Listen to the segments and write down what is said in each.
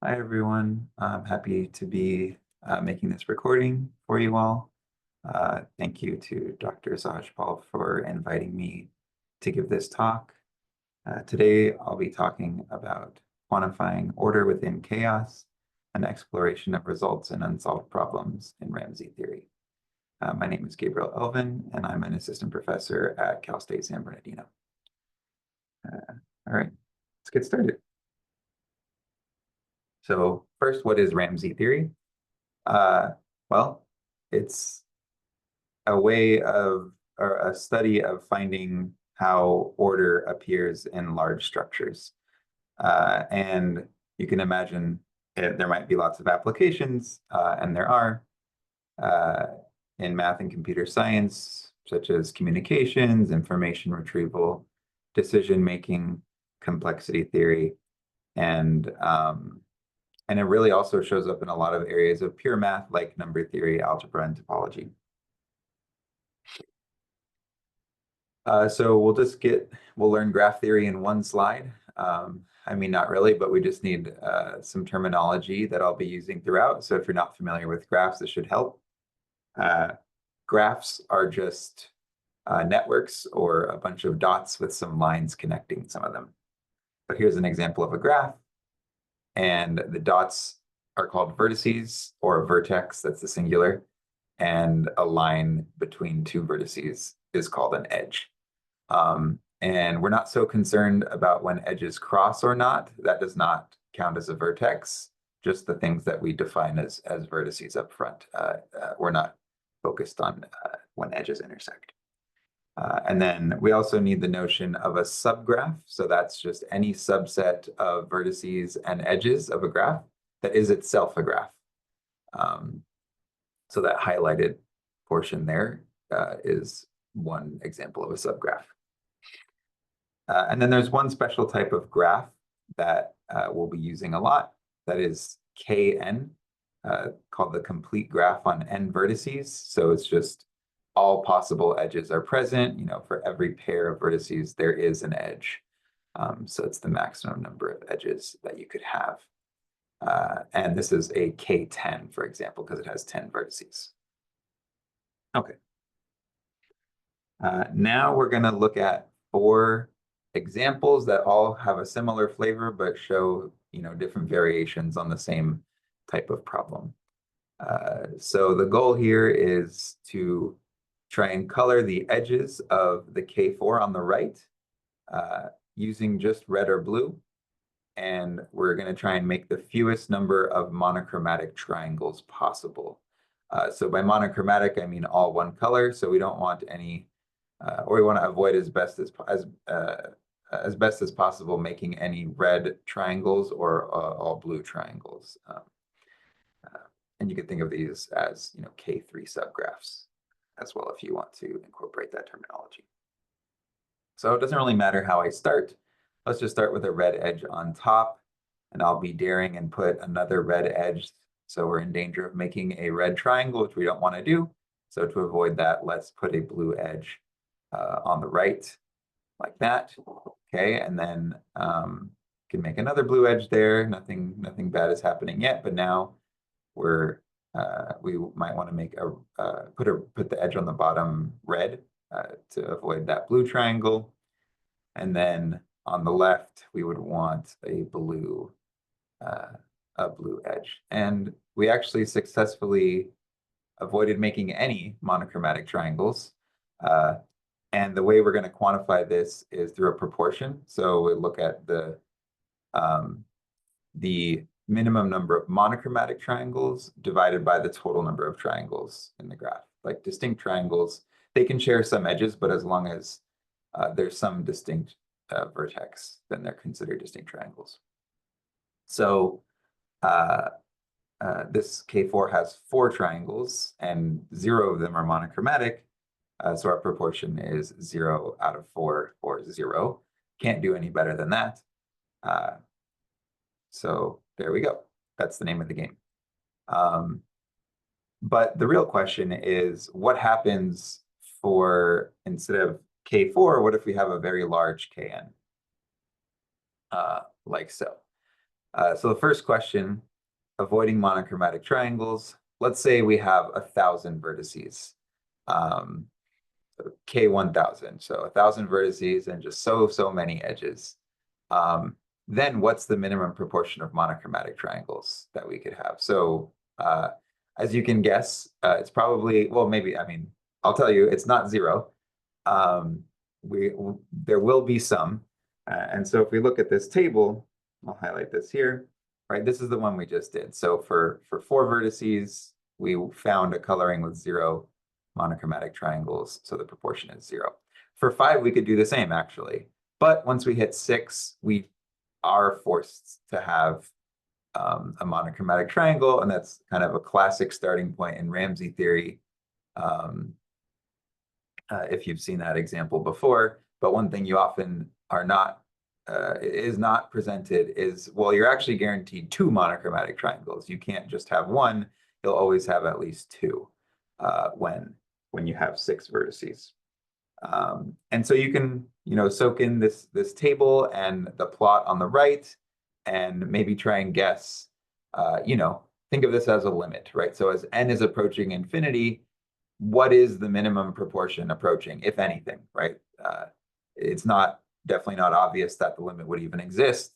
Hi, everyone. I'm happy to be making this recording for you all. Thank you to Dr. Sajpal for inviting me to give this talk. Today, I'll be talking about quantifying order within chaos, an exploration of results and unsolved problems in Ramsey theory. My name is Gabriel Elvin, and I'm an assistant professor at Cal State San Bernardino. All right, let's get started. So first, what is Ramsey theory? Well, it's a way of, or a study of finding how order appears in large structures. And you can imagine there might be lots of applications, and there are in math and computer science, such as communications, information retrieval, decision making, complexity theory, and it really also shows up in a lot of areas of pure math like number theory, algebra, and topology. So we'll learn graph theory in one slide. I mean, not really, but we just need some terminology that I'll be using throughout. So if you're not familiar with graphs, this should help. Graphs are just networks or a bunch of dots with some lines connecting some of them. But here's an example of a graph. And the dots are called vertices or a vertex, that's the singular. And a line between two vertices is called an edge. And we're not so concerned about when edges cross or not. That does not count as a vertex, just the things that we define as vertices up front. We're not focused on when edges intersect. And then we also need the notion of a subgraph. So that's just any subset of vertices and edges of a graph that is itself a graph. So that highlighted portion there is one example of a subgraph. And then there's one special type of graph that we'll be using a lot, that is KN, called the complete graph on n vertices. So it's just all possible edges are present. For every pair of vertices, there is an edge. So it's the maximum number of edges that you could have. And this is a K10, for example, because it has 10 vertices. Okay. Now we're going to look at 4 examples that all have a similar flavor but show different variations on the same type of problem. So the goal here is to try and color the edges of the K4 on the right using just red or blue. And we're going to try and make the fewest number of monochromatic triangles possible. So by monochromatic, I mean all one color. So we don't want any, or we want to avoid as best as possible making any red triangles or all blue triangles. And you can think of these as K3 subgraphs as well if you want to incorporate that terminology. So it doesn't really matter how I start. Let's just start with a red edge on top, and I'll be daring and put another red edge. So we're in danger of making a red triangle, which we don't want to do. So to avoid that, let's put a blue edge on the right, like that. Okay, and then can make another blue edge there. Nothing bad is happening yet, but now we might want to make put the edge on the bottom red to avoid that blue triangle. And then on the left, we would want a blue edge. And we actually successfully avoided making any monochromatic triangles. And the way we're going to quantify this is through a proportion. So we look at the minimum number of monochromatic triangles divided by the total number of triangles in the graph. Like distinct triangles, they can share some edges, but as long as there's some distinct vertex, then they're considered distinct triangles. So this K4 has 4 triangles, and 0 of them are monochromatic. So our proportion is 0 out of 4, or 0. Can't do any better than that. So there we go. That's the name of the game. But the real question is, what happens for, instead of K4, what if we have a very large Kn? Like so. So the first question, avoiding monochromatic triangles. Let's say we have 1,000 vertices. Um, K1000, so 1,000 vertices and just so many edges. Um, then what's the minimum proportion of monochromatic triangles that we could have? So as you can guess, it's probably, well, maybe, I mean, I'll tell you, it's not zero. Um, there will be some. And so if we look at this table, I'll highlight this here, right? This is the one we just did. So for 4 vertices, we found a coloring with 0 monochromatic triangles, so the proportion is 0. For 5, we could do the same, actually. But once we hit 6, we are forced to have a monochromatic triangle, and that's kind of a classic starting point in Ramsey theory, if you've seen that example before. But one thing you often is not presented is, well, you're actually guaranteed 2 monochromatic triangles. You can't just have one. You'll always have at least 2 when you have 6 vertices. And so you can, soak in this table and the plot on the right, and maybe try and guess, think of this as a limit, right? So as n is approaching infinity, what is the minimum proportion approaching, if anything, right? It's definitely not obvious that the limit would even exist.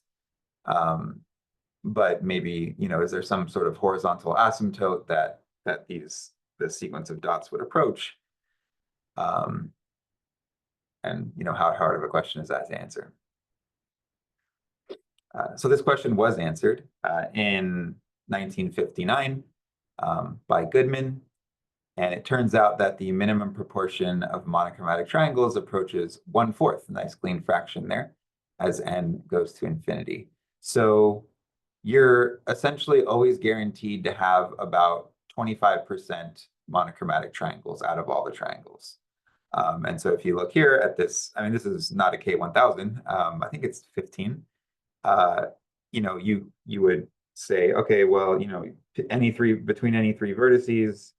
But maybe, is there some sort of horizontal asymptote that this sequence of dots would approach? And how hard of a question is that to answer? So this question was answered in 1959 by Goodman. And it turns out that the minimum proportion of monochromatic triangles approaches 1/4, nice clean fraction there, as n goes to infinity. So you're essentially always guaranteed to have about 25% monochromatic triangles out of all the triangles. And so if you look here at this, I mean, this is not a K1000. I think it's 15. You would say, okay, well, between any three vertices,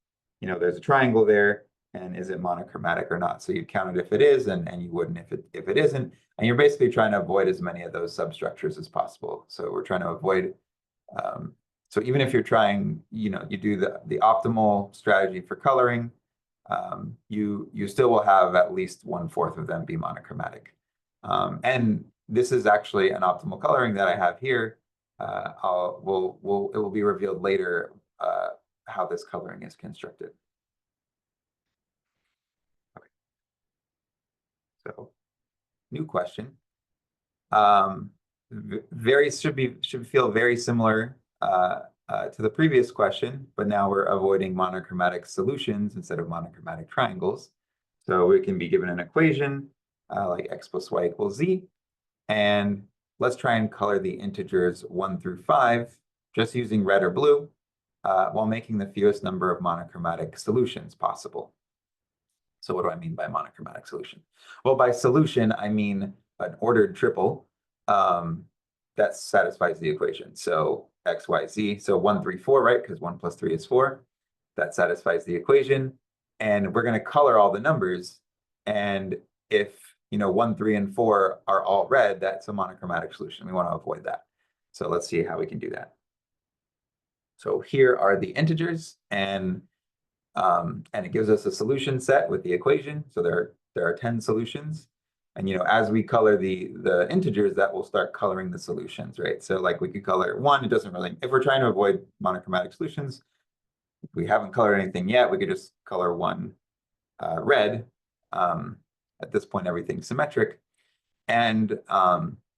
there's a triangle there, and is it monochromatic or not? So you'd count it if it is, and you wouldn't if it isn't. And you're basically trying to avoid as many of those substructures as possible. So we're trying to avoid. So even if you're trying, you do the optimal strategy for coloring, you still will have at least 1/4 of them be monochromatic. And this is actually an optimal coloring that I have here. It will be revealed later how this coloring is constructed. Okay. So, new question. Should feel very similar to the previous question, but now we're avoiding monochromatic solutions instead of monochromatic triangles. So we can be given an equation like x plus y equals z, and let's try and color the integers 1 through 5 just using red or blue while making the fewest number of monochromatic solutions possible. So what do I mean by monochromatic solution? Well, by solution, I mean an ordered triple that satisfies the equation. So x, y, z. So 1, 3, 4, right? Because 1 plus 3 is 4. That satisfies the equation. And we're going to color all the numbers. And if 1, 3, and 4 are all red, that's a monochromatic solution. We want to avoid that. So let's see how we can do that. So here are the integers, and it gives us a solution set with the equation. So there are 10 solutions. And as we color the integers, that will start coloring the solutions, right? So like we could color 1, it doesn't really, if we're trying to avoid monochromatic solutions, if we haven't colored anything yet, we could just color 1 red. At this point, everything's symmetric. And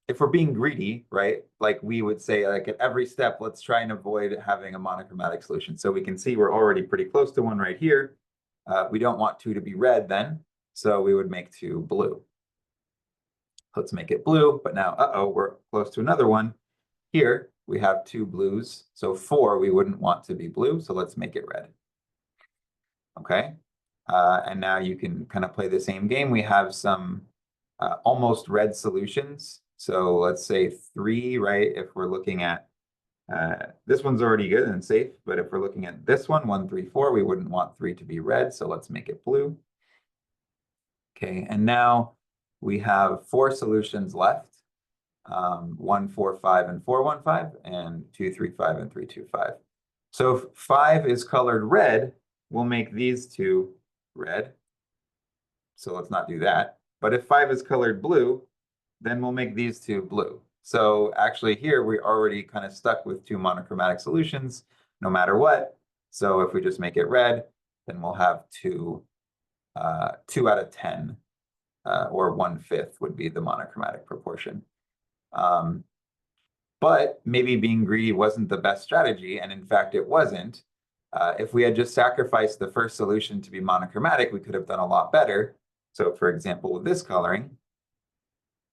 if we're being greedy, right, like we would say, like at every step, let's try and avoid having a monochromatic solution. So we can see we're already pretty close to 1 right here. We don't want 2 to be red then, so we would make 2 blue. Let's make it blue, but now, we're close to another one. Here, we have 2 blues, so 4 we wouldn't want to be blue, so let's make it red. Okay, and now you can kind of play the same game. We have some almost red solutions. So let's say 3, right? If we're looking at this one's already good and safe, but if we're looking at this one, 1, 3, 4, we wouldn't want 3 to be red, so let's make it blue. Okay, and now we have 4 solutions left. 1, 4, 5, and 4, 1, 5, and 2, 3, 5, and 3, 2, 5. So if 5 is colored red, we'll make these two red. So let's not do that. But if 5 is colored blue, then we'll make these two blue. So actually here we're already kind of stuck with two monochromatic solutions no matter what. So if we just make it red, then we'll have 2 out of 10, or 1/5 would be the monochromatic proportion. But maybe being greedy wasn't the best strategy, and in fact it wasn't. If we had just sacrificed the first solution to be monochromatic, we could have done a lot better. So for example, with this coloring,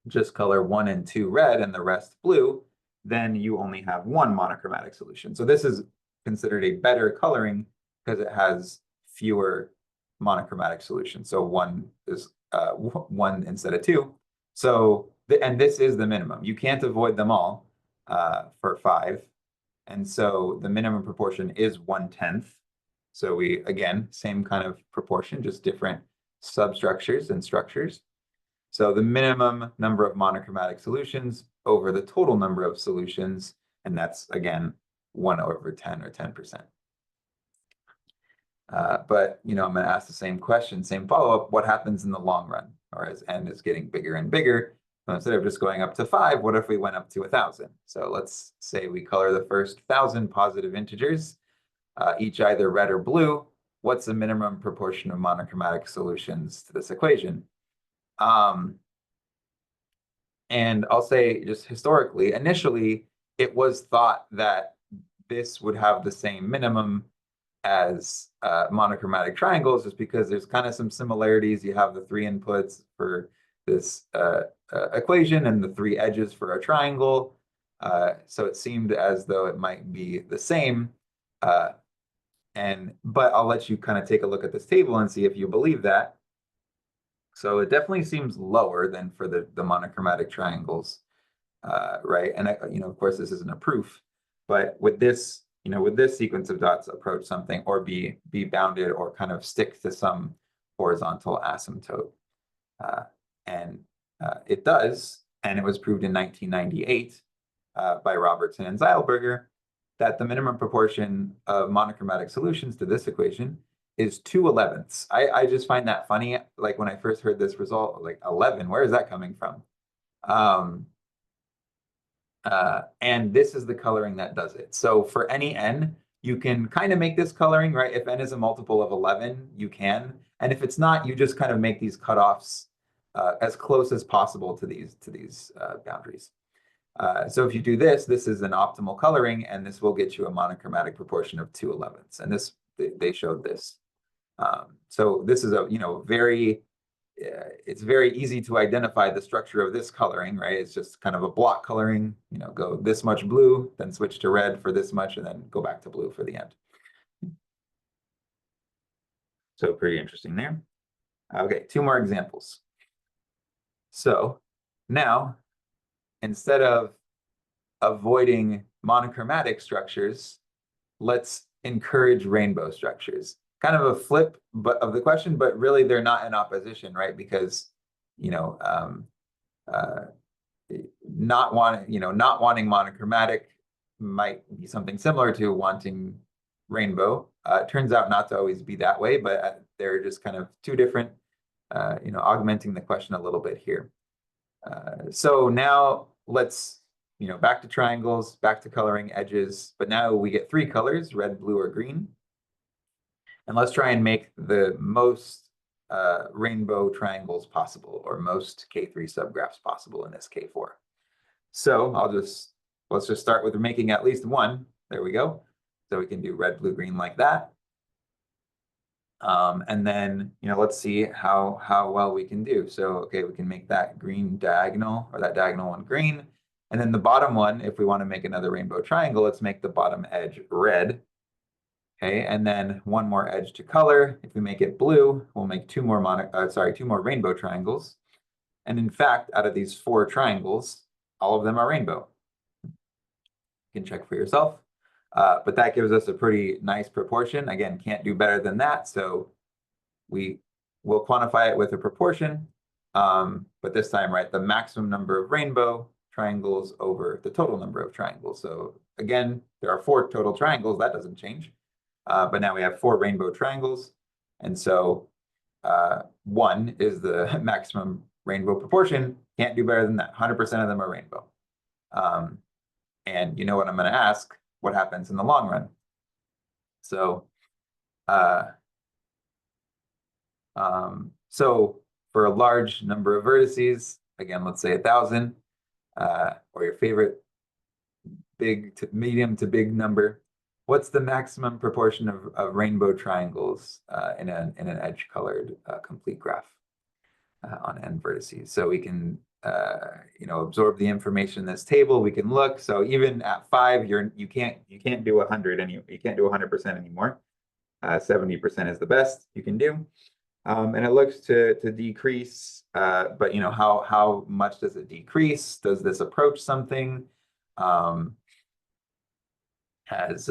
just color 1 and 2 red and the rest blue, then you only have one monochromatic solution. So this is considered a better coloring because it has fewer monochromatic solutions. So one is 1 instead of 2. So, and this is the minimum. You can't avoid them all for 5. And so the minimum proportion is 1/10. So we, again, same kind of proportion, just different substructures and structures. So the minimum number of monochromatic solutions over the total number of solutions, and that's, again, 1/10 or 10%. But, I'm going to ask the same question, same follow-up, what happens in the long run? Or as n is getting bigger and bigger, so instead of just going up to 5, what if we went up to 1,000? So let's say we color the first 1,000 positive integers, each either red or blue. What's the minimum proportion of monochromatic solutions to this equation? And I'll say just historically, initially, it was thought that this would have the same minimum as monochromatic triangles, just because there's kind of some similarities. You have the 3 inputs for this equation and the 3 edges for a triangle. So it seemed as though it might be the same. But I'll let you kind of take a look at this table and see if you believe that. So it definitely seems lower than for the monochromatic triangles, right? And of course, this isn't a proof, but with this, with this sequence of dots approach something or be bounded or kind of stick to some horizontal asymptote, and it does, and it was proved in 1998 by Robertson and Zeilberger that the minimum proportion of monochromatic solutions to this equation is 2/11. I just find that funny. Like when I first heard this result, like 11, where is that coming from? And this is the coloring that does it. So for any n, you can kind of make this coloring, right? If n is a multiple of 11, you can. And if it's not, you just kind of make these cutoffs as close as possible to these boundaries. So if you do this, this is an optimal coloring, and this will get you a monochromatic proportion of 2/11. And this, they showed this. So this is a, it's very easy to identify the structure of this coloring, right? It's just kind of a block coloring, go this much blue, then switch to red for this much, and then go back to blue for the end. So pretty interesting there. Okay, 2 more examples. So now, instead of avoiding monochromatic structures, let's encourage rainbow structures. Kind of a flip of the question, but really they're not in opposition, right? Because not wanting monochromatic might be something similar to wanting rainbow. It turns out not to always be that way, but they're just kind of 2 different, augmenting the question a little bit here. So now let's, back to triangles, back to coloring edges, but now we get 3 colors, red, blue, or green. And let's try and make the most rainbow triangles possible, or most K3 subgraphs possible in this K4. So let's just start with making at least 1. There we go. So we can do red, blue, green like that. And then, let's see how well we can do. So, okay, we can make that green diagonal, or that diagonal one green. And then the bottom one, if we want to make another rainbow triangle, let's make the bottom edge red. Okay, and then 1 more edge to color. If we make it blue, we'll make 2 more rainbow triangles. And in fact, out of these 4 triangles, all of them are rainbow. You can check for yourself. But that gives us a pretty nice proportion. Again, can't do better than that. So we will quantify it with a proportion. But this time, right, the maximum number of rainbow triangles over the total number of triangles. So again, there are 4 total triangles, that doesn't change. But now we have 4 rainbow triangles. And so 1 is the maximum rainbow proportion. Can't do better than that. 100% of them are rainbow. And you know what I'm going to ask? What happens in the long run? So, so for a large number of vertices, again, let's say 1,000, or your favorite big to medium to big number, what's the maximum proportion of rainbow triangles in an edge-colored complete graph on n vertices? So we can absorb the information in this table. We can look. So even at 5, you can't do 100 you can't do 100% anymore. 70% is the best you can do. And it looks to decrease, but how much does it decrease? Does this approach something as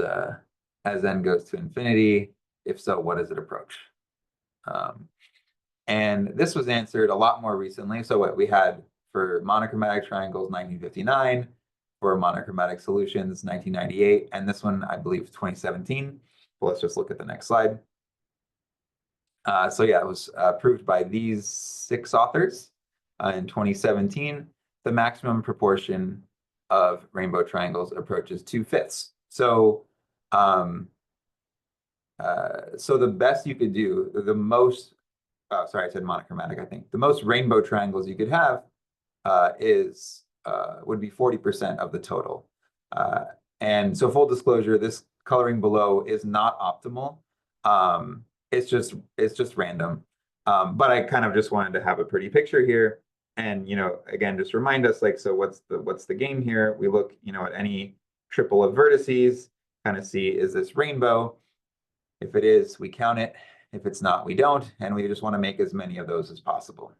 n goes to infinity? If so, what does it approach? And this was answered a lot more recently. So what we had for monochromatic triangles, 1959, for monochromatic solutions, 1998, and this one, I believe, 2017. Well, let's just look at the next slide. So yeah, it was proved by these 6 authors in 2017. The maximum proportion of rainbow triangles approaches 2/5. So, so the best you could do, the most, oh, sorry, I said monochromatic, I think. The most rainbow triangles you could have would be 40% of the total. And so full disclosure, this coloring below is not optimal. It's just random. But I kind of just wanted to have a pretty picture here. And, again, just remind us, like, so what's the game here? We look, at any triple of vertices, kind of see, is this rainbow? If it is, we count it. If it's not, we don't. And we just want to make as many of those as possible.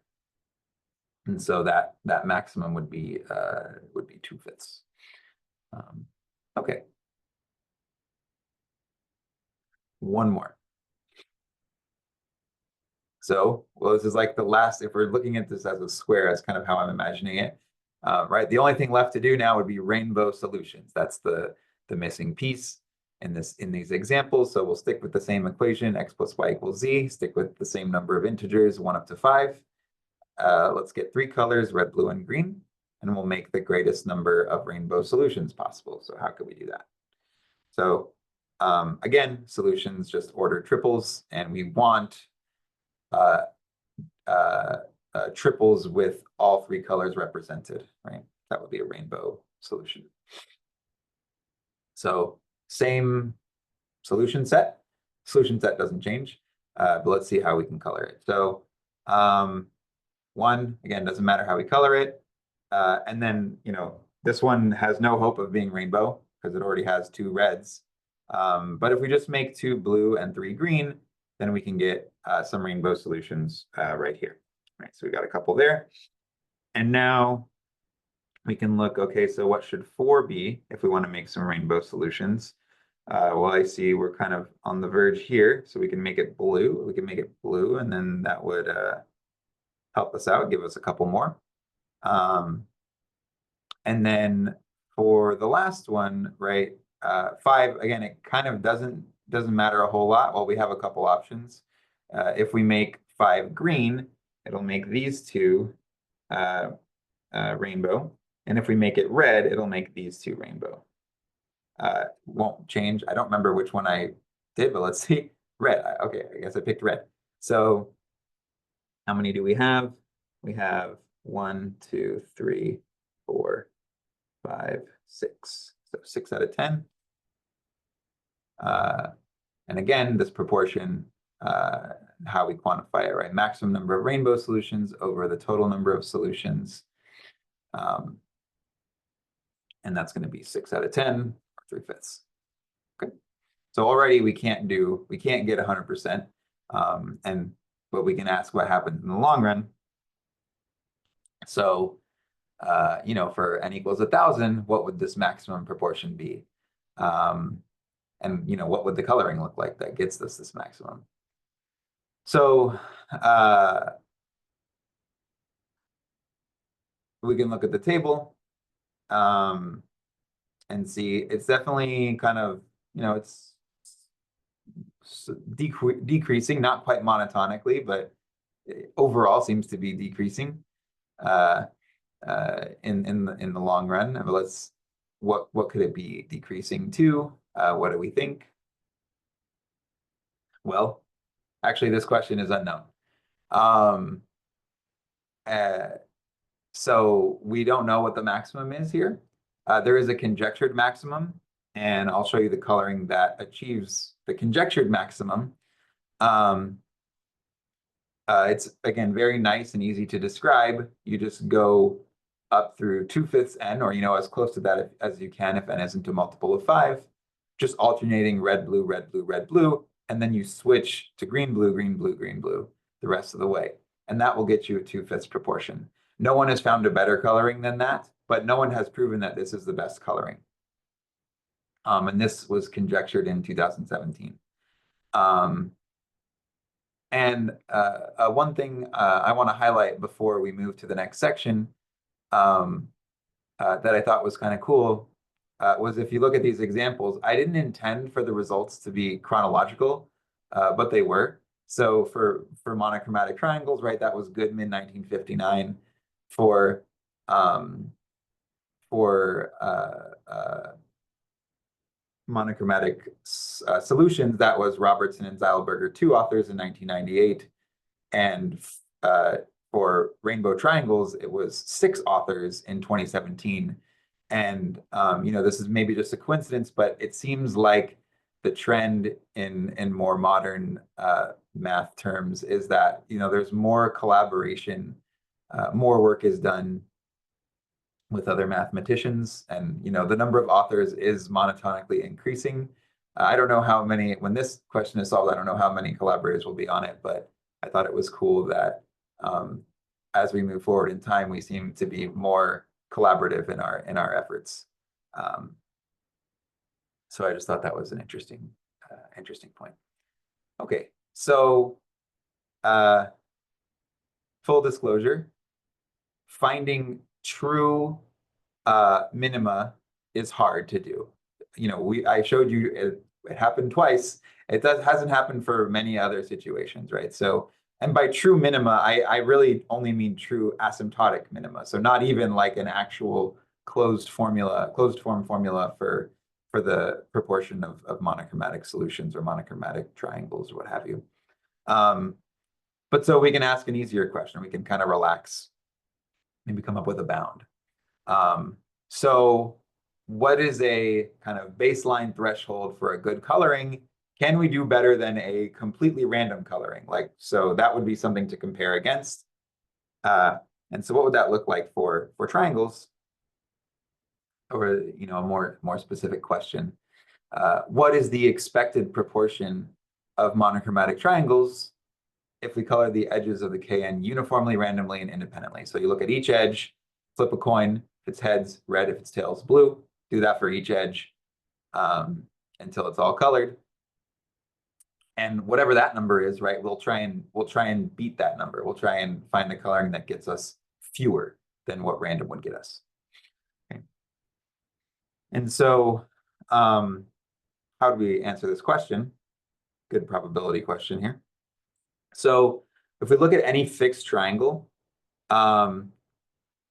And so that maximum would be 2/5. Okay. One more. So, well, this is like the last, if we're looking at this as a square, that's kind of how I'm imagining it, right? The only thing left to do now would be rainbow solutions. That's the missing piece in these examples. So we'll stick with the same equation, x plus y equals z, stick with the same number of integers, 1 up to 5. Let's get 3 colors, red, blue, and green, and we'll make the greatest number of rainbow solutions possible. So how could we do that? So again, solutions just order triples, and we want triples with all 3 colors represented, right? That would be a rainbow solution. So same solution set. Solution set doesn't change, but let's see how we can color it. So 1, again, doesn't matter how we color it. And then, this one has no hope of being rainbow because it already has 2 reds. But if we just make 2 blue and 3 green, then we can get some rainbow solutions right here. Right, so we got a couple there. And now we can look, okay, so what should 4 be if we want to make some rainbow solutions? Well, I see we're kind of on the verge here, so we can make it blue. We can make it blue, and then that would help us out, give us a couple more. And then for the last one, right, 5, again, it kind of doesn't matter a whole lot. Well, we have a couple options. If we make 5 green, it'll make these 2 rainbow. And if we make it red, it'll make these 2 rainbow. Won't change. I don't remember which one I did, but let's see. Red. Okay, I guess I picked red. So how many do we have? We have 1, 2, 3, 4, 5, 6. So 6 out of 10. And again, this proportion, how we quantify it, right? Maximum number of rainbow solutions over the total number of solutions. And that's going to be 6 out of 10, or 3/5. Okay. So already we can't get 100%. But we can ask what happens in the long run. So, for n equals 1,000, what would this maximum proportion be? And what would the coloring look like that gets us this maximum? So we can look at the table. and see. It's definitely kind of, it's decreasing, not quite monotonically, but overall seems to be decreasing uh, in the long run. But what could it be decreasing to? What do we think? Well, actually, this question is unknown. Um, uh, so we don't know what the maximum is here. There is a conjectured maximum, and I'll show you the coloring that achieves the conjectured maximum. Um, it's, again, very nice and easy to describe. You just go up through 2/5 n, or as close to that as you can if n isn't a multiple of 5, just alternating red, blue, red, blue, red, blue, and then you switch to green, blue, green, blue, green, blue the rest of the way. And that will get you a 2/5 proportion. No one has found a better coloring than that, but no one has proven that this is the best coloring. And this was conjectured in 2017. And one thing I want to highlight before we move to the next section that I thought was kind of cool was, if you look at these examples, I didn't intend for the results to be chronological, but they were. So for monochromatic triangles, right, that was Goodman 1959. For monochromatic solutions, that was Robertson and Zeilberger, two authors, in 1998. And for rainbow triangles, it was 6 authors in 2017. And this is maybe just a coincidence, but it seems like the trend in more modern math terms is that there's more collaboration, more work is done with other mathematicians, and the number of authors is monotonically increasing. I don't know how many, when this question is solved, I don't know how many collaborators will be on it, but I thought it was cool that as we move forward in time, we seem to be more collaborative in our efforts. So I just thought that was an interesting point. Okay, so full disclosure, finding true minima is hard to do. I showed you it happened twice. It hasn't happened for many other situations, right? So, and by true minima, I really only mean true asymptotic minima. So not even like an actual closed form formula for the proportion of monochromatic solutions or monochromatic triangles or what have you. But so we can ask an easier question. We can kind of relax, maybe come up with a bound. So what is a kind of baseline threshold for a good coloring? Can we do better than a completely random coloring? So that would be something to compare against. And so what would that look like for triangles? Or, a more specific question. What is the expected proportion of monochromatic triangles if we color the edges of the KN uniformly, randomly, and independently? So you look at each edge, flip a coin. If it's heads, red. If it's tails, blue. Do that for each edge until it's all colored. And whatever that number is, right, we'll try and beat that number. We'll try and find the coloring that gets us fewer than what random would get us. Okay. And so how do we answer this question? Good probability question here. So if we look at any fixed triangle,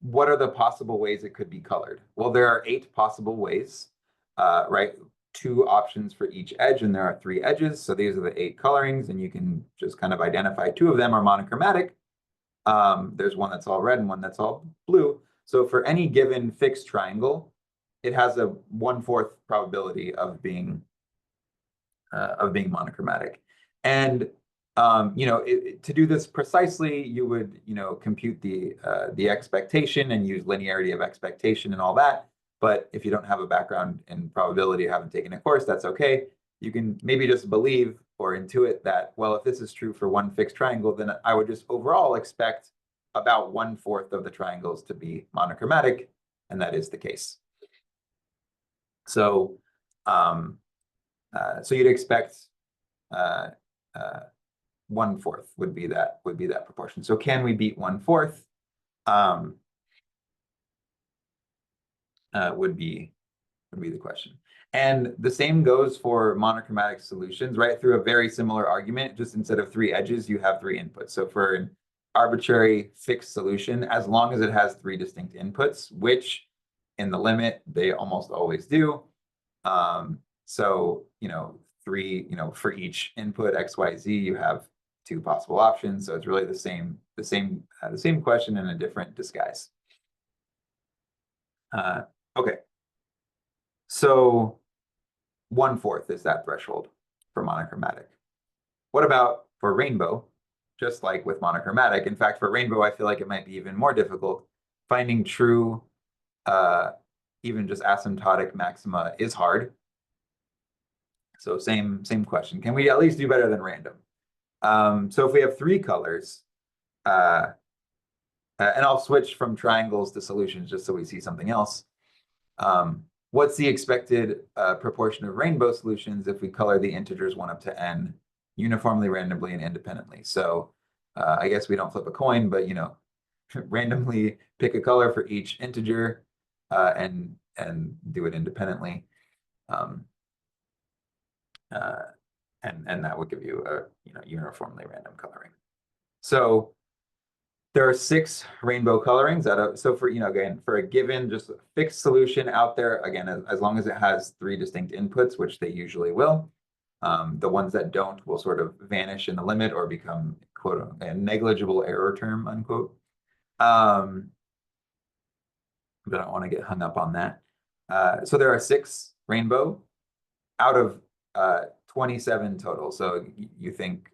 what are the possible ways it could be colored? Well, there are 8 possible ways, right? 2 options for each edge, and there are 3 edges. So these are the 8 colorings, and you can just kind of identify 2 of them are monochromatic. There's one that's all red and one that's all blue. So for any given fixed triangle, it has a 1/4 probability of being monochromatic. And to do this precisely, you would compute the expectation and use linearity of expectation and all that. But if you don't have a background in probability, haven't taken a course, that's okay. You can maybe just believe or intuit that, well, if this is true for one fixed triangle, then I would just overall expect about 1/4 of the triangles to be monochromatic, and that is the case. So, so you'd expect 1/4 would be that proportion. So can we beat 1/4? would be the question. And the same goes for monochromatic solutions, right? Through a very similar argument, just instead of 3 edges, you have 3 inputs. So for an arbitrary fixed solution, as long as it has 3 distinct inputs, which in the limit, they almost always do. So, for each input X, Y, Z, you have 2 possible options. So it's really the same question in a different disguise. Okay. So 1/4 is that threshold for monochromatic. What about for rainbow? Just like with monochromatic. In fact, for rainbow, I feel like it might be even more difficult. Finding true, even just asymptotic maxima is hard. So same question. Can we at least do better than random? So if we have 3 colors, and I'll switch from triangles to solutions just so we see something else. What's the expected proportion of rainbow solutions if we color the integers 1 up to n uniformly, randomly, and independently? So I guess we don't flip a coin, but randomly pick a color for each integer and do it independently. And that would give you a uniformly random coloring. So there are 6 rainbow colorings so for again, for a given just fixed solution out there, again, as long as it has 3 distinct inputs, which they usually will, the ones that don't will sort of vanish in the limit or become quote a negligible error term, unquote. But I don't want to get hung up on that. So there are 6 rainbow out of 27 total. So you think,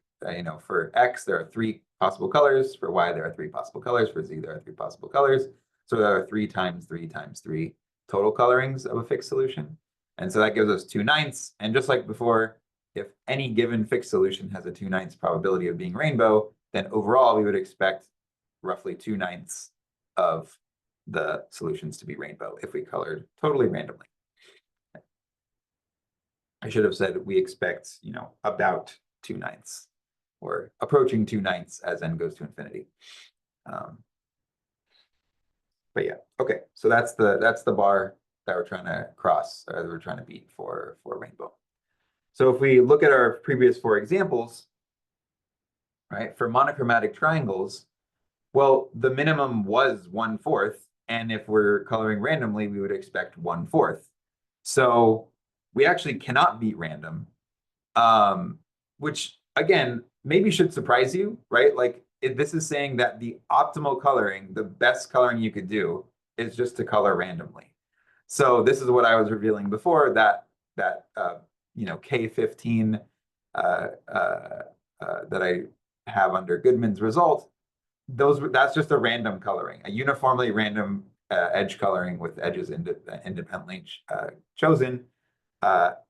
for X, there are 3 possible colors. For Y, there are 3 possible colors. For Z, there are 3 possible colors. So there are 3 times 3 times 3 total colorings of a fixed solution. And so that gives us 2/9. And just like before, if any given fixed solution has a 2/9 probability of being rainbow, then overall we would expect roughly 2/9 of the solutions to be rainbow if we colored totally randomly. I should have said we expect, about 2/9 or approaching 2/9 as n goes to infinity. But yeah, okay. So that's the bar that we're trying to cross, or that we're trying to beat for rainbow. So if we look at our previous 4 examples, right, for monochromatic triangles, well, the minimum was 1/4, and if we're coloring randomly, we would expect 1/4. So we actually cannot beat random, which again, maybe should surprise you, right? Like this is saying that the optimal coloring, the best coloring you could do is just to color randomly. So this is what I was revealing before, that K15 that I have under Goodman's result, that's just a random coloring, a uniformly random edge coloring with edges independently chosen.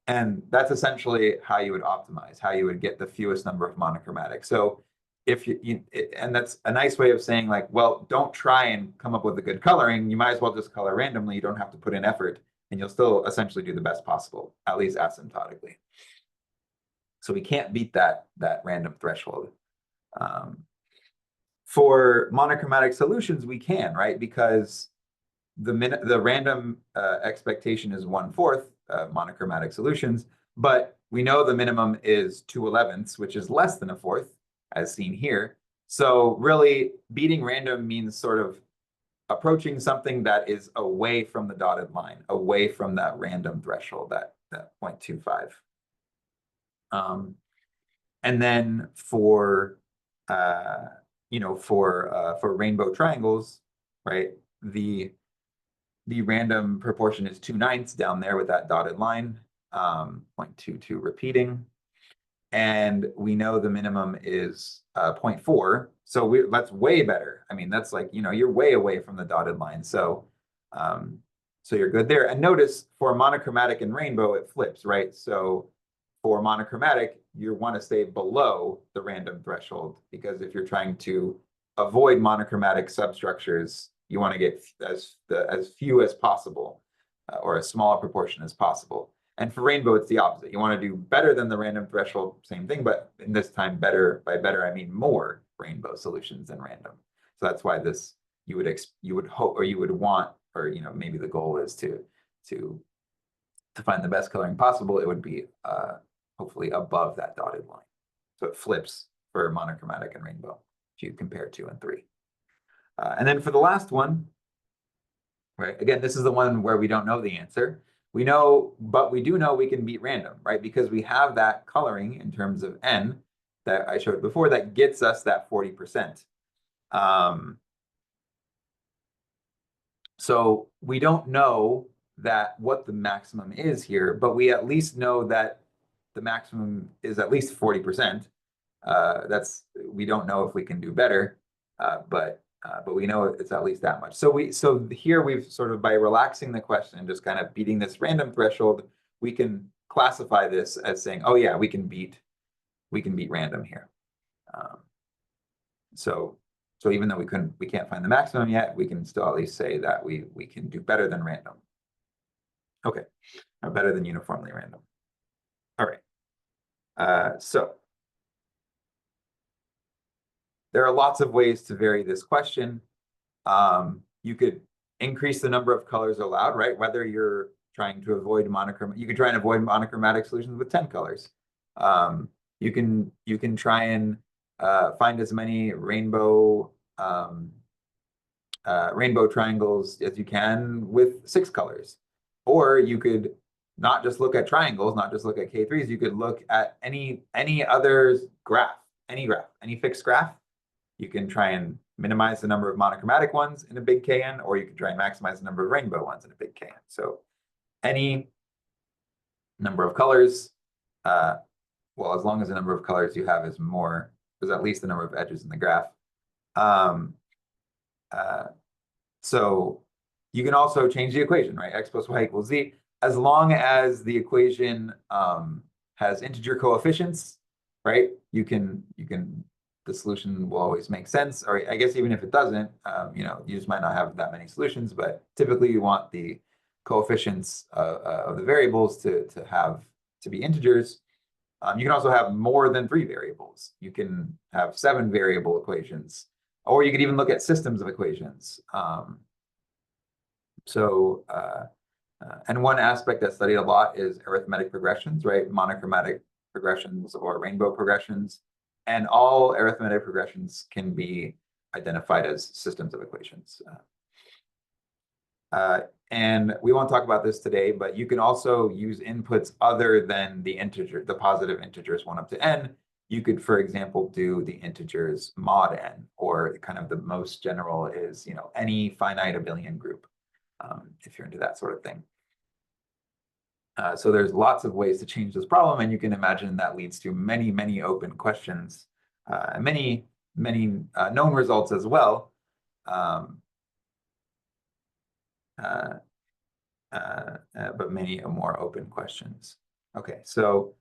And that's essentially how you would optimize, how you would get the fewest number of monochromatic. So if and that's a nice way of saying, like, well, don't try and come up with a good coloring. You might as well just color randomly. You don't have to put in effort, and you'll still essentially do the best possible, at least asymptotically. So we can't beat that random threshold. For monochromatic solutions, we can, right? Because the random expectation is 1/4 monochromatic solutions, but we know the minimum is 2/11, which is less than 1/4, as seen here. So really, beating random means sort of approaching something that is away from the dotted line, away from that random threshold, that 0.25. And then for rainbow triangles, right? The random proportion is 2/9 down there with that dotted line, 0.22 repeating. And we know the minimum is 0.4. So that's way better. I mean, that's like, you're way away from the dotted line. So you're good there. And notice for monochromatic and rainbow, it flips, right? So for monochromatic, you want to stay below the random threshold, because if you're trying to avoid monochromatic substructures, you want to get as few as possible, or as small a proportion as possible. And for rainbow, it's the opposite. You want to do better than the random threshold, same thing, but in this time better. By better, I mean more rainbow solutions than random. So that's why you would hope, or you would want or maybe the goal is to find the best coloring possible, it would be hopefully above that dotted line. So it flips for monochromatic and rainbow if you compare 2 and 3. And then for the last one, right? Again, this is the one where we don't know the answer. We know, but we do know we can beat random, right? Because we have that coloring in terms of n that I showed before that gets us that 40%. So we don't know that what the maximum is here, but we at least know that the maximum is at least 40%. We don't know if we can do better, but we know it's at least that much. So here we've sort of, by relaxing the question and just kind of beating this random threshold, we can classify this as saying, oh yeah, we can beat random here. So even though we can't find the maximum yet, we can still at least say that we can do better than random. Okay, or better than uniformly random. All right. So there are lots of ways to vary this question. You could increase the number of colors allowed, right? Whether you're trying to avoid monochromatic, you could try and avoid monochromatic solutions with 10 colors. You can try and find as many rainbow triangles as you can with 6 colors. Or you could not just look at triangles, not just look at K3s, you could look at any other graph, any fixed graph. You can try and minimize the number of monochromatic ones in a big Kn, or you can try and maximize the number of rainbow ones in a big Kn. So any number of colors, well, as long as the number of colors you have is at least the number of edges in the graph. So you can also change the equation, right? X plus y equals z. As long as the equation has integer coefficients, right? The solution will always make sense. Or I guess even if it doesn't, you just might not have that many solutions, but typically you want the coefficients of the variables to be integers. You can also have more than 3 variables. You can have 7 variable equations, or you could even look at systems of equations. And one aspect that's studied a lot is arithmetic progressions, right? Monochromatic progressions or rainbow progressions. And all arithmetic progressions can be identified as systems of equations. And we won't talk about this today, but you can also use inputs other than the positive integers 1 up to n. You could, for example, do the integers mod n, or kind of the most general is, any finite abelian group, if you're into that sort of thing. So there's lots of ways to change this problem, and you can imagine that leads to many, many open questions, many known results as well. But many more open questions. Okay, so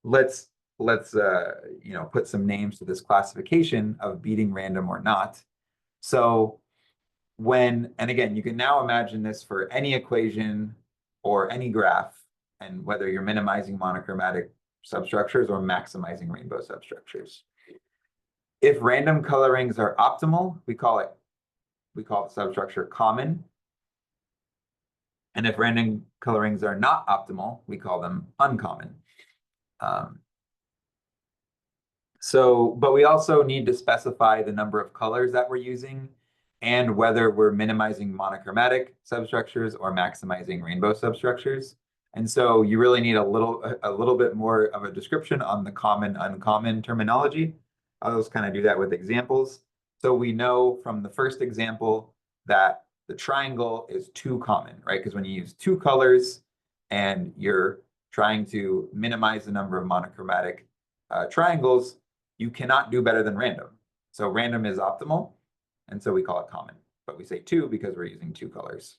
let's put some names to this classification of beating random or not. So and again, you can now imagine this for any equation or any graph, and whether you're minimizing monochromatic substructures or maximizing rainbow substructures. If random colorings are optimal, we call the substructure common. And if random colorings are not optimal, we call them uncommon. But we also need to specify the number of colors that we're using and whether we're minimizing monochromatic substructures or maximizing rainbow substructures. And so you really need a little bit more of a description on the common, uncommon terminology. I'll just kind of do that with examples. So we know from the first example that the triangle is too common, right? Because when you use 2 colors and you're trying to minimize the number of monochromatic triangles, you cannot do better than random. So random is optimal, and so we call it common. But we say 2 because we're using 2 colors.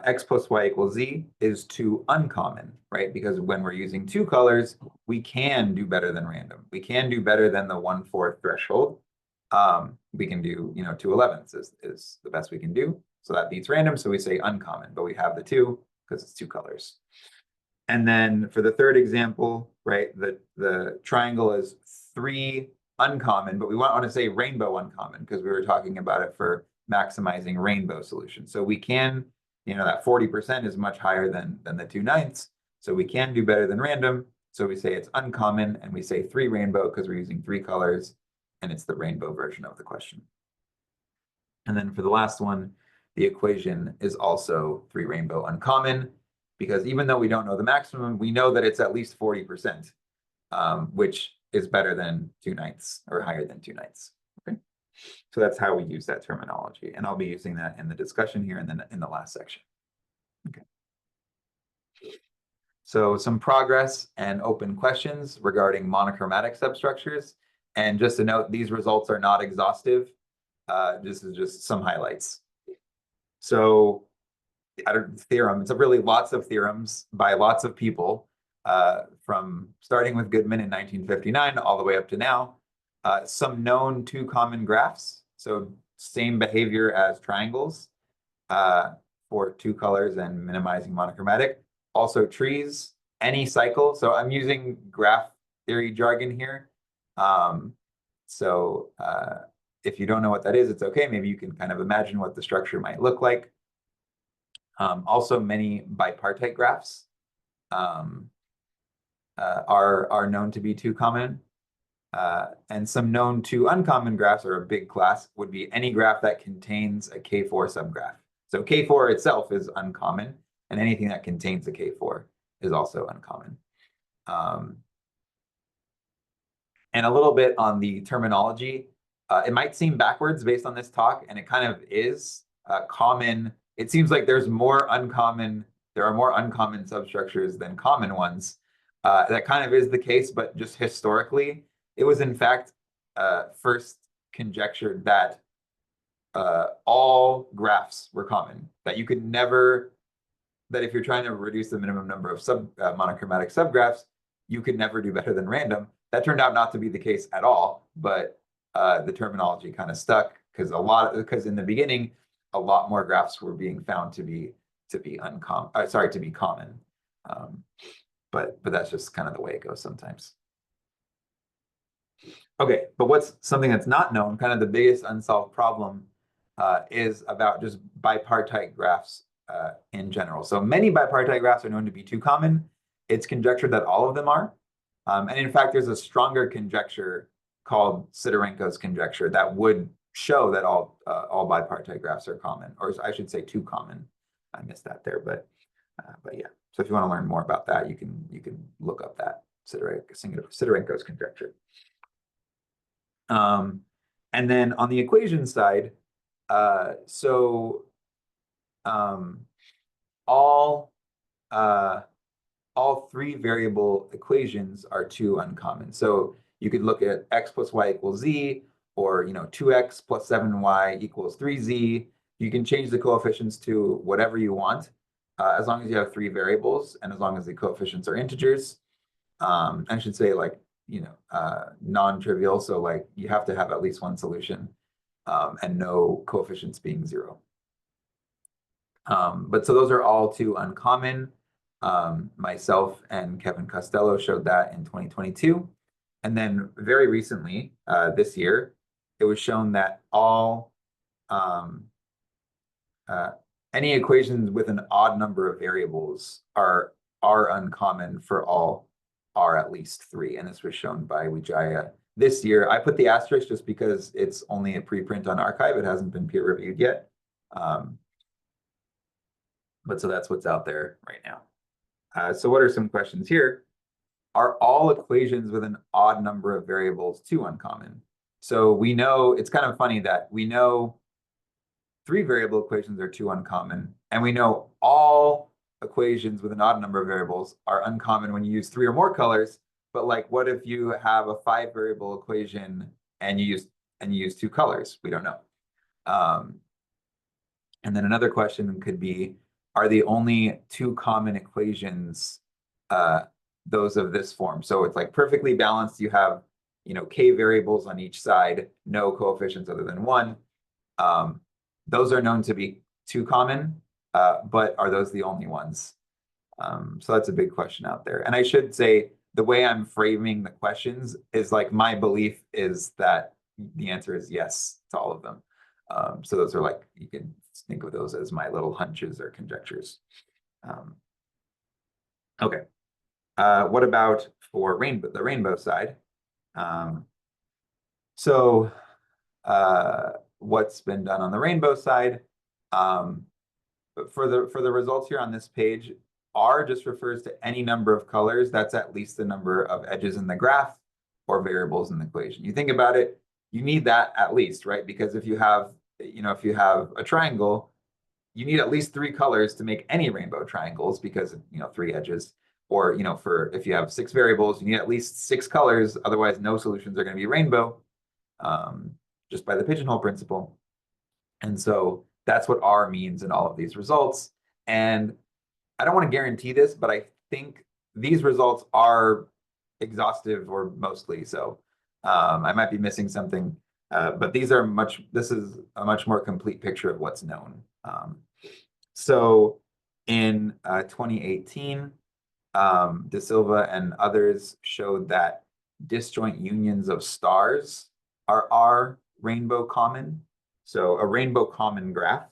X plus y equals z is too uncommon, right? Because when we're using 2 colors, we can do better than random. We can do better than the 1/4 threshold. We can do, 2/11 is the best we can do. So that beats random, so we say uncommon, but we have the 2 because it's 2 colors. And then for the third example, right, the triangle is 3 uncommon, but we want to say rainbow uncommon because we were talking about it for maximizing rainbow solution. So we can, that 40% is much higher than the 2/9. So we can do better than random. So we say it's uncommon, and we say 3 rainbow because we're using 3 colors, and it's the rainbow version of the question. And then for the last one, the equation is also 3 rainbow uncommon, because even though we don't know the maximum, we know that it's at least 40%, which is better than 2/9 or higher than 2/9. Okay, so that's how we use that terminology, and I'll be using that in the discussion here and then in the last section. Okay. So some progress and open questions regarding monochromatic substructures. And just to note, these results are not exhaustive. This is just some highlights. So theorem, it's really lots of theorems by lots of people, from starting with Goodman in 1959 all the way up to now. Some known 2 common graphs, so same behavior as triangles, for 2 colors and minimizing monochromatic. Also trees, any cycle. So I'm using graph theory jargon here. If you don't know what that is, it's okay. Maybe you can kind of imagine what the structure might look like. Also, many bipartite graphs are known to be 2 common. And some known 2 uncommon graphs, or a big class, would be any graph that contains a K4 subgraph. So K4 itself is uncommon, and anything that contains a K4 is also uncommon. And a little bit on the terminology. It might seem backwards based on this talk, and it kind of is. Common, it seems like there are more uncommon substructures than common ones. That kind of is the case, but just historically, it was in fact first conjectured that all graphs were common, that you could never, that if you're trying to reduce the minimum number of monochromatic subgraphs, you could never do better than random. That turned out not to be the case at all, but the terminology kind of stuck because in the beginning, a lot more graphs were being found to be common. But that's just kind of the way it goes sometimes. Okay, but what's something that's not known, kind of the biggest unsolved problem, is about just bipartite graphs in general. So many bipartite graphs are known to be 2 common. It's conjectured that all of them are. And in fact, there's a stronger conjecture called Sidorenko's conjecture that would show that all bipartite graphs are common, or I should say 2 common. I missed that there, but yeah. So if you want to learn more about that, you can look up that Sidorenko's conjecture. And then on the equation side, all 3 variable equations are 2 uncommon. So you could look at x plus y equals z, or 2x plus 7y equals 3z. You can change the coefficients to whatever you want, as long as you have 3 variables and as long as the coefficients are integers. I should say, like, non-trivial, so like you have to have at least 1 solution, and no coefficients being 0. But so those are all 2 uncommon. Myself and Kevin Costello showed that in 2022. And then very recently, this year, it was shown that all any equations with an odd number of variables are uncommon for all R at least 3. And this was shown by Wijaya this year. I put the asterisk just because it's only a preprint on arXiv. It hasn't been peer reviewed yet. But so that's what's out there right now. So what are some questions here? Are all equations with an odd number of variables 2 uncommon? So we know, it's kind of funny that we know 3 variable equations are 2 uncommon, and we know all equations with an odd number of variables are uncommon when you use 3 or more colors. But like, what if you have a 5 variable equation and you use 2 colors? We don't know. And then another question could be, are the only 2 common equations those of this form? So it's like perfectly balanced. You have, k variables on each side, no coefficients other than 1. Those are known to be 2 common, but are those the only ones? So that's a big question out there. And I should say, the way I'm framing the questions is like, my belief is that the answer is yes to all of them. So those are like, you can think of those as my little hunches or conjectures. Okay. What about for the rainbow side? So what's been done on the rainbow side? For the results here on this page, R just refers to any number of colors that's at least the number of edges in the graph or variables in the equation. You think about it, you need that at least, right? Because if you have, if you have a triangle, you need at least 3 colors to make any rainbow triangles because, 3 edges. Or, if you have 6 variables, you need at least 6 colors. Otherwise, no solutions are going to be rainbow, just by the pigeonhole principle. And so that's what R means in all of these results. And I don't want to guarantee this, but I think these results are exhaustive or mostly so. I might be missing something, but this is a much more complete picture of what's known. So in 2018, De Silva and others showed that disjoint unions of stars are rainbow common. So a rainbow common graph.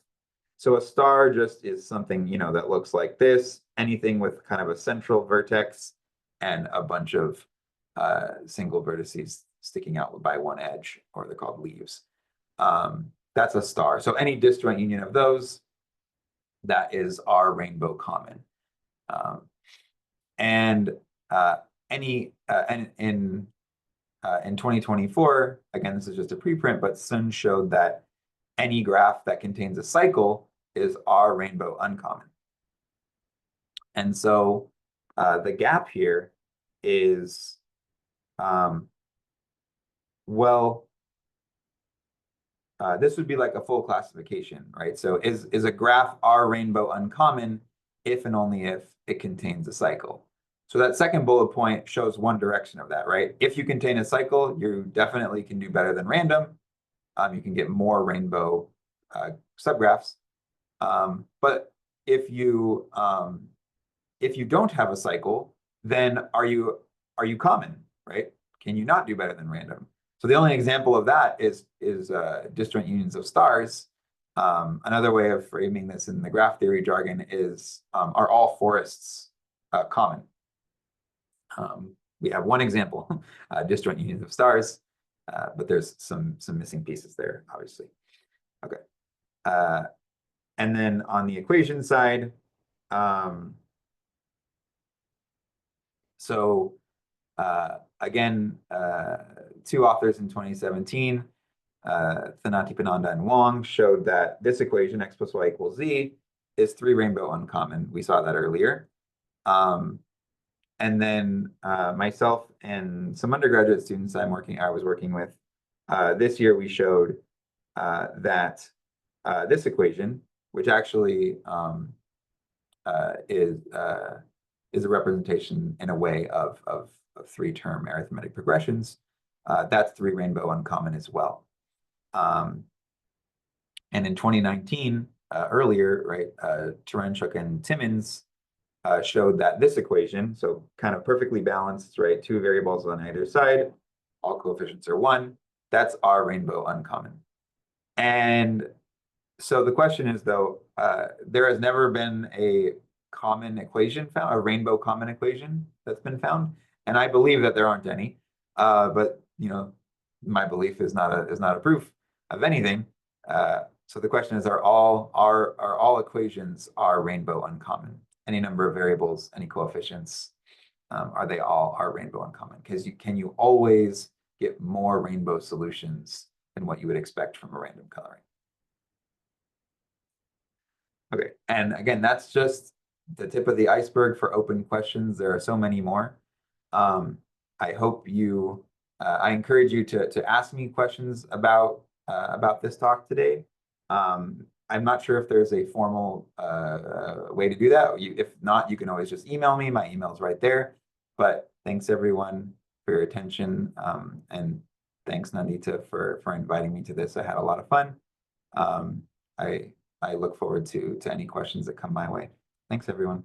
So a star just is something, that looks like this, anything with kind of a central vertex and a bunch of single vertices sticking out by one edge, or they're called leaves. That's a star. So any disjoint union of those, that is our rainbow common. And in 2024, again, this is just a preprint, but Sun showed that any graph that contains a cycle is our rainbow uncommon. And so the gap here is, this would be like a full classification, right? So is a graph our rainbow uncommon if and only if it contains a cycle? So that second bullet point shows one direction of that, right? If you contain a cycle, you definitely can do better than random. You can get more rainbow subgraphs. But if you don't have a cycle, then are you common, right? Can you not do better than random? So the only example of that is disjoint unions of stars. Another way of framing this in the graph theory jargon is, are all forests common? We have one example, disjoint unions of stars, but there's some missing pieces there, obviously. Okay. And then on the equation side, again, 2 authors in 2017, Thanatipananda and Wong, showed that this equation, x plus y equals z, is 3 rainbow uncommon. We saw that earlier. And then myself and some undergraduate students I was working with, this year we showed that this equation, which actually is a representation in a way of 3-term arithmetic progressions, that's 3 rainbow uncommon as well. And in 2019, earlier, right, Taranchuk and Timmons showed that this equation, so kind of perfectly balanced, right, 2 variables on either side, all coefficients are 1, that's our rainbow uncommon. And so the question is, though, there has never been a common equation found, a rainbow common equation that's been found, and I believe that there aren't any. But my belief is not a proof of anything. So the question is, are all equations rainbow uncommon? Any number of variables, any coefficients, are they all rainbow uncommon? Because can you always get more rainbow solutions than what you would expect from a random coloring? Okay, and again, that's just the tip of the iceberg for open questions. There are so many more. I hope I encourage you to ask me questions about this talk today. I'm not sure if there's a formal way to do that. If not, you can always just email me. My email is right there. But thanks everyone for your attention, and thanks Nandita for inviting me to this. I had a lot of fun. I look forward to any questions that come my way. Thanks everyone.